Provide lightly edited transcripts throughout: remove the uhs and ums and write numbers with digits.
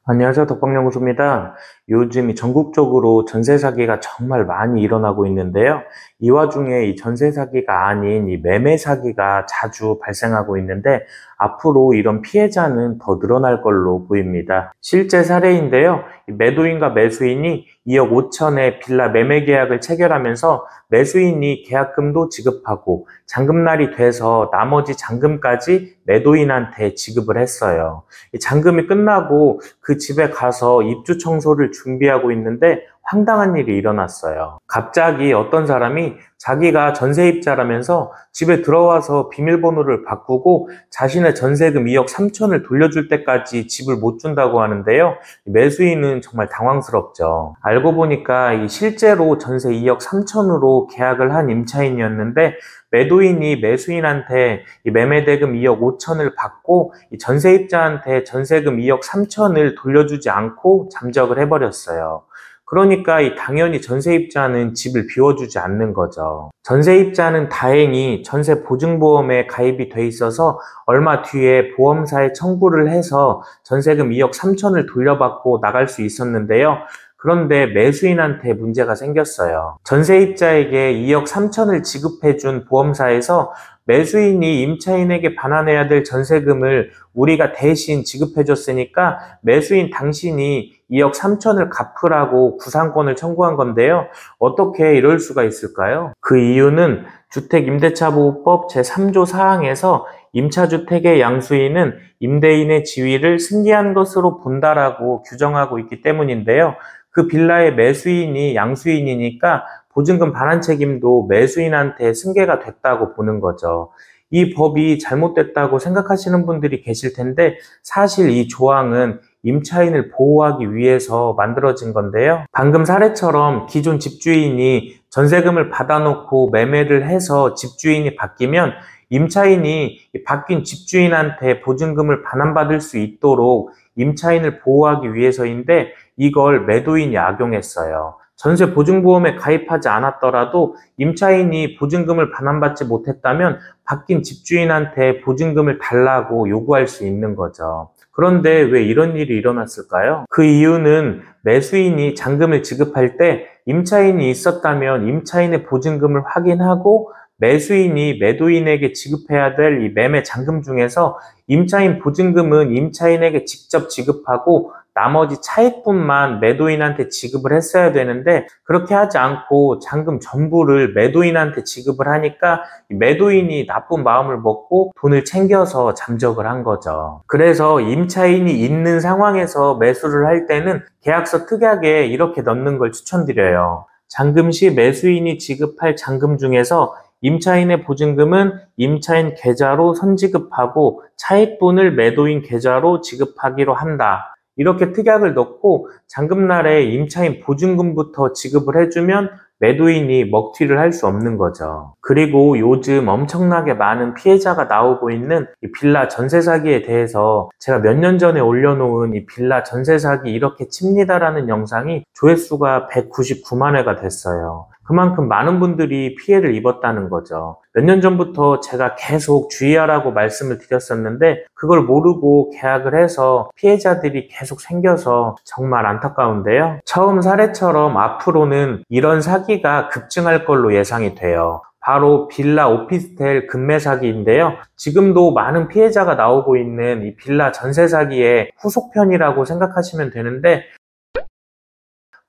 안녕하세요. 덕방연구소입니다. 요즘 전국적으로 전세 사기가 정말 많이 일어나고 있는데요. 이 와중에 이 전세 사기가 아닌 이 매매 사기가 자주 발생하고 있는데 앞으로 이런 피해자는 더 늘어날 걸로 보입니다. 실제 사례인데요. 이 매도인과 매수인이 2억 5천에 빌라 매매 계약을 체결하면서 매수인이 계약금도 지급하고 잔금날이 돼서 나머지 잔금까지 매도인한테 지급을 했어요. 이 잔금이 끝나고 그 집에 가서 입주 청소를 준비하고 있는데 황당한 일이 일어났어요. 갑자기 어떤 사람이 자기가 전세입자라면서 집에 들어와서 비밀번호를 바꾸고 자신의 전세금 2억 3천을 돌려줄 때까지 집을 못 준다고 하는데요. 매수인은 정말 당황스럽죠. 알고 보니까 실제로 전세 2억 3천으로 계약을 한 임차인이었는데 매도인이 매수인한테 매매대금 2억 5천을 받고 전세입자한테 전세금 2억 3천을 돌려주지 않고 잠적을 해버렸어요. 그러니까 당연히 전세입자는 집을 비워주지 않는 거죠. 전세입자는 다행히 전세보증보험에 가입이 돼 있어서 얼마 뒤에 보험사에 청구를 해서 전세금 2억 3천을 돌려받고 나갈 수 있었는데요. 그런데 매수인한테 문제가 생겼어요. 전세입자에게 2억 3천을 지급해준 보험사에서 매수인이 임차인에게 반환해야 될 전세금을 우리가 대신 지급해줬으니까 매수인 당신이 2억 3천을 갚으라고 구상권을 청구한 건데요. 어떻게 이럴 수가 있을까요? 그 이유는 주택임대차보호법 제3조 사항에서 임차주택의 양수인은 임대인의 지위를 승계한 것으로 본다라고 규정하고 있기 때문인데요. 그 빌라의 매수인이 양수인이니까 보증금 반환 책임도 매수인한테 승계가 됐다고 보는 거죠. 이 법이 잘못됐다고 생각하시는 분들이 계실 텐데 사실 이 조항은 임차인을 보호하기 위해서 만들어진 건데요. 방금 사례처럼 기존 집주인이 전세금을 받아놓고 매매를 해서 집주인이 바뀌면 임차인이 바뀐 집주인한테 보증금을 반환받을 수 있도록 임차인을 보호하기 위해서인데 이걸 매도인이 악용했어요. 전세 보증보험에 가입하지 않았더라도 임차인이 보증금을 반환받지 못했다면 바뀐 집주인한테 보증금을 달라고 요구할 수 있는 거죠. 그런데 왜 이런 일이 일어났을까요? 그 이유는 매수인이 잔금을 지급할 때 임차인이 있었다면 임차인의 보증금을 확인하고 매수인이 매도인에게 지급해야 될 이 매매 잔금 중에서 임차인 보증금은 임차인에게 직접 지급하고 나머지 차입분만 매도인한테 지급을 했어야 되는데 그렇게 하지 않고 잔금 전부를 매도인한테 지급을 하니까 매도인이 나쁜 마음을 먹고 돈을 챙겨서 잠적을 한 거죠. 그래서 임차인이 있는 상황에서 매수를 할 때는 계약서 특약에 이렇게 넣는 걸 추천드려요. 잔금 시 매수인이 지급할 잔금 중에서 임차인의 보증금은 임차인 계좌로 선지급하고 차입분을 매도인 계좌로 지급하기로 한다. 이렇게 특약을 넣고 잔금날에 임차인 보증금부터 지급을 해주면 매도인이 먹튀를 할 수 없는 거죠. 그리고 요즘 엄청나게 많은 피해자가 나오고 있는 이 빌라 전세 사기에 대해서 제가 몇 년 전에 올려놓은 이 빌라 전세 사기 이렇게 칩니다라는 영상이 조회수가 199만 회가 됐어요. 그만큼 많은 분들이 피해를 입었다는 거죠. 몇 년 전부터 제가 계속 주의하라고 말씀을 드렸었는데 그걸 모르고 계약을 해서 피해자들이 계속 생겨서 정말 안타까운데요. 처음 사례처럼 앞으로는 이런 사기가 급증할 걸로 예상이 돼요. 바로 빌라 오피스텔 급매 사기인데요. 지금도 많은 피해자가 나오고 있는 이 빌라 전세 사기의 후속편이라고 생각하시면 되는데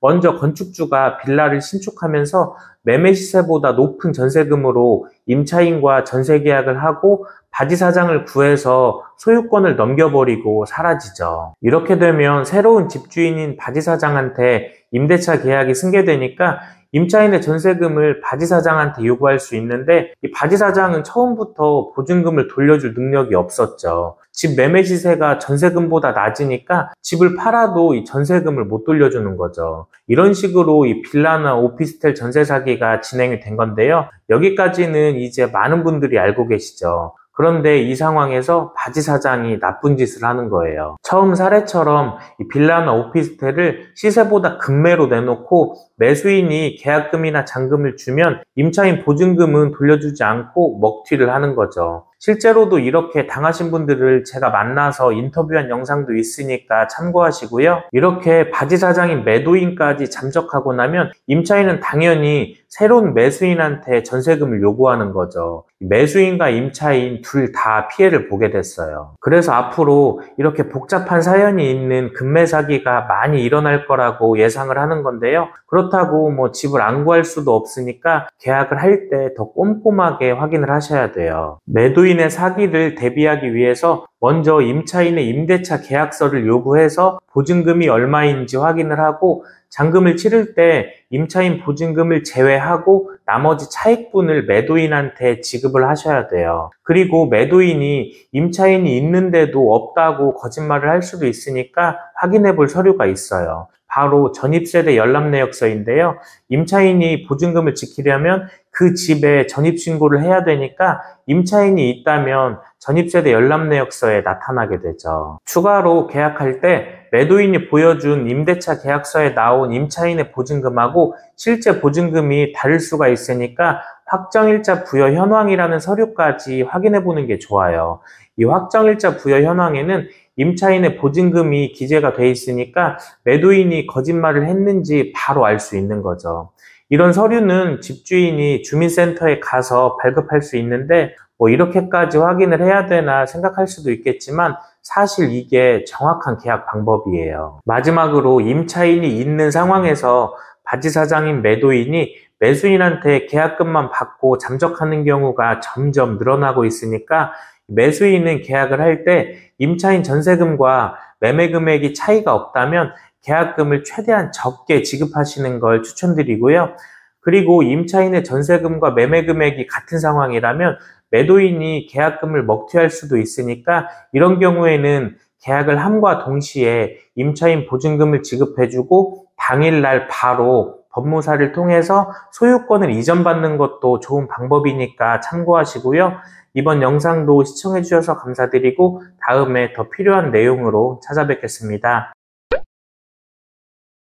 먼저 건축주가 빌라를 신축하면서 매매 시세보다 높은 전세금으로 임차인과 전세 계약을 하고 바지사장을 구해서 소유권을 넘겨버리고 사라지죠. 이렇게 되면 새로운 집주인인 바지사장한테 임대차 계약이 승계되니까 임차인의 전세금을 바지사장한테 요구할 수 있는데 이 바지사장은 처음부터 보증금을 돌려줄 능력이 없었죠. 집 매매 시세가 전세금보다 낮으니까 집을 팔아도 이 전세금을 못 돌려주는 거죠. 이런 식으로 이 빌라나 오피스텔 전세 사기가 진행이 된 건데요. 여기까지는 이제 많은 분들이 알고 계시죠. 그런데 이 상황에서 바지사장이 나쁜 짓을 하는 거예요. 처음 사례처럼 이 빌라나 오피스텔을 시세보다 급매로 내놓고 매수인이 계약금이나 잔금을 주면 임차인 보증금은 돌려주지 않고 먹튀를 하는 거죠. 실제로도 이렇게 당하신 분들을 제가 만나서 인터뷰한 영상도 있으니까 참고하시고요. 이렇게 바지 사장인 매도인까지 잠적하고 나면 임차인은 당연히 새로운 매수인한테 전세금을 요구하는 거죠. 매수인과 임차인 둘 다 피해를 보게 됐어요. 그래서 앞으로 이렇게 복잡한 사연이 있는 금매 사기가 많이 일어날 거라고 예상을 하는 건데요. 그렇다고 뭐 집을 안 구할 수도 없으니까 계약을 할 때 더 꼼꼼하게 확인을 하셔야 돼요. 매도인의 사기를 대비하기 위해서 먼저 임차인의 임대차 계약서를 요구해서 보증금이 얼마인지 확인을 하고 잔금을 치를 때 임차인 보증금을 제외하고 나머지 차익분을 매도인한테 지급을 하셔야 돼요. 그리고 매도인이 임차인이 있는데도 없다고 거짓말을 할 수도 있으니까 확인해 볼 서류가 있어요. 바로 전입세대 열람내역서인데요. 임차인이 보증금을 지키려면 그 집에 전입신고를 해야 되니까 임차인이 있다면 전입세대 열람내역서에 나타나게 되죠. 추가로 계약할 때 매도인이 보여준 임대차 계약서에 나온 임차인의 보증금하고 실제 보증금이 다를 수가 있으니까 확정일자 부여 현황이라는 서류까지 확인해 보는 게 좋아요. 이 확정일자 부여 현황에는 임차인의 보증금이 기재가 돼 있으니까 매도인이 거짓말을 했는지 바로 알 수 있는 거죠. 이런 서류는 집주인이 주민센터에 가서 발급할 수 있는데 뭐 이렇게까지 확인을 해야 되나 생각할 수도 있겠지만 사실 이게 정확한 계약 방법이에요. 마지막으로 임차인이 있는 상황에서 바지 사장인 매도인이 매수인한테 계약금만 받고 잠적하는 경우가 점점 늘어나고 있으니까 매수인은 계약을 할 때 임차인 전세금과 매매 금액이 차이가 없다면 계약금을 최대한 적게 지급하시는 걸 추천드리고요. 그리고 임차인의 전세금과 매매 금액이 같은 상황이라면 매도인이 계약금을 먹튀할 수도 있으니까 이런 경우에는 계약을 함과 동시에 임차인 보증금을 지급해주고 당일날 바로 법무사를 통해서 소유권을 이전받는 것도 좋은 방법이니까 참고하시고요. 이번 영상도 시청해주셔서 감사드리고 다음에 더 필요한 내용으로 찾아뵙겠습니다.